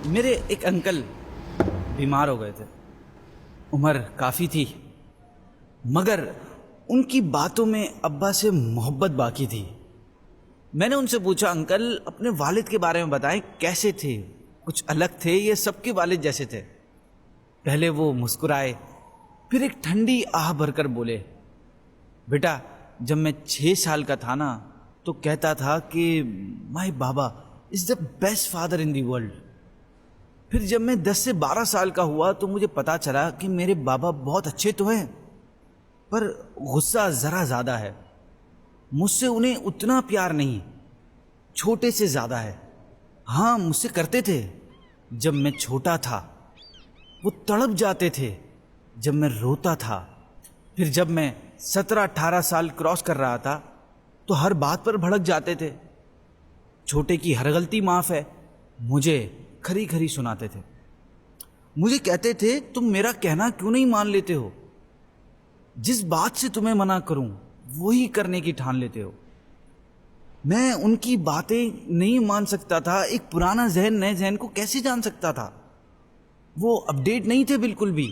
میرے ایک انکل بیمار ہو گئے تھے. عمر کافی تھی مگر ان کی باتوں میں ابا سے محبت باقی تھی. میں نے ان سے پوچھا انکل اپنے والد کے بارے میں بتائیں کیسے تھے, کچھ الگ تھے یہ سب کے والد جیسے تھے؟ پہلے وہ مسکرائے پھر ایک ٹھنڈی آہ بھر کر بولے, بیٹا جب میں 6 سال کا تھا نا تو کہتا تھا کہ مائی بابا is the best father in the world. پھر جب میں 10 سے 12 سال کا ہوا تو مجھے پتا چلا کہ میرے بابا بہت اچھے تو ہیں پر غصہ ذرا زیادہ ہے. مجھ سے انہیں اتنا پیار نہیں, چھوٹے سے زیادہ ہے. ہاں مجھ سے کرتے تھے جب میں چھوٹا تھا, وہ تڑپ جاتے تھے جب میں روتا تھا. پھر جب میں 17-18 سال کراس کر رہا تھا تو ہر بات پر بھڑک جاتے تھے. چھوٹے کی ہر غلطی معاف ہے مجھے کھری کھری سناتے تھے. مجھے کہتے تھے تم میرا کہنا کیوں نہیں مان لیتے ہو, جس بات سے تمہیں منع کروں وہی کرنے کی ٹھان لیتے ہو. میں ان کی باتیں نہیں مان سکتا تھا. ایک پرانا ذہن نئے ذہن کو کیسے جان سکتا تھا؟ وہ اپڈیٹ نہیں تھے بالکل بھی,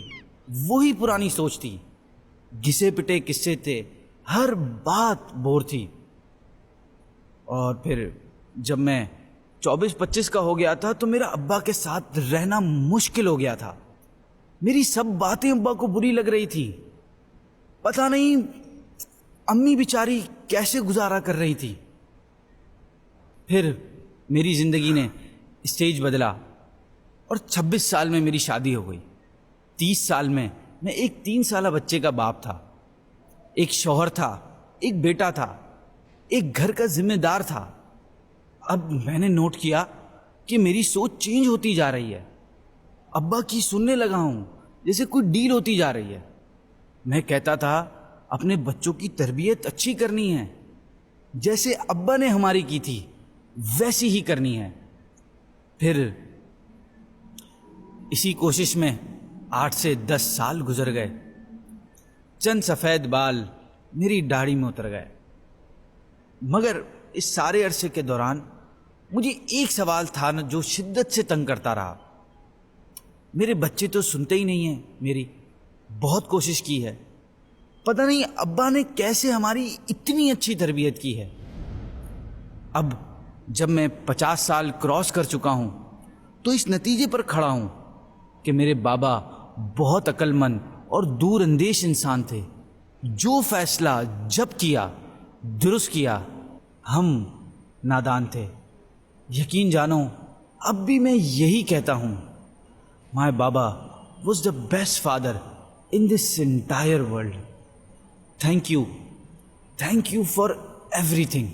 وہی پرانی سوچ تھی. گھسے پٹے قصے تھے, ہر بات بور تھی. اور پھر جب میں 24-25 کا ہو گیا تھا تو میرا ابا کے ساتھ رہنا مشکل ہو گیا تھا. میری سب باتیں ابا کو بری لگ رہی تھی. پتہ نہیں امی بیچاری کیسے گزارا کر رہی تھی. پھر میری زندگی نے اسٹیج بدلا اور 26 سال میں میری شادی ہو گئی. 30 سال میں میں ایک 3 سالہ بچے کا باپ تھا, ایک شوہر تھا, ایک بیٹا تھا, ایک گھر کا ذمہ دار تھا. اب میں نے نوٹ کیا کہ میری سوچ چینج ہوتی جا رہی ہے. ابا کی سننے لگا ہوں جیسے کوئی ڈیل ہوتی جا رہی ہے. میں کہتا تھا اپنے بچوں کی تربیت اچھی کرنی ہے, جیسے ابا نے ہماری کی تھی ویسی ہی کرنی ہے. پھر اسی کوشش میں 8 سے 10 سال گزر گئے. چند سفید بال میری داڑھی میں اتر گئے. مگر اس سارے عرصے کے دوران مجھے ایک سوال تھا نا جو شدت سے تنگ کرتا رہا. میرے بچے تو سنتے ہی نہیں ہیں میری. بہت کوشش کی ہے, پتہ نہیں ابا نے کیسے ہماری اتنی اچھی تربیت کی ہے. اب جب میں 50 سال کراس کر چکا ہوں تو اس نتیجے پر کھڑا ہوں کہ میرے بابا بہت عقل مند اور دور اندیش انسان تھے. جو فیصلہ جب کیا درست کیا, ہم نادان تھے. یقین جانو اب بھی میں یہی کہتا ہوں, مائی بابا was the best father in this entire world. Thank you for everything.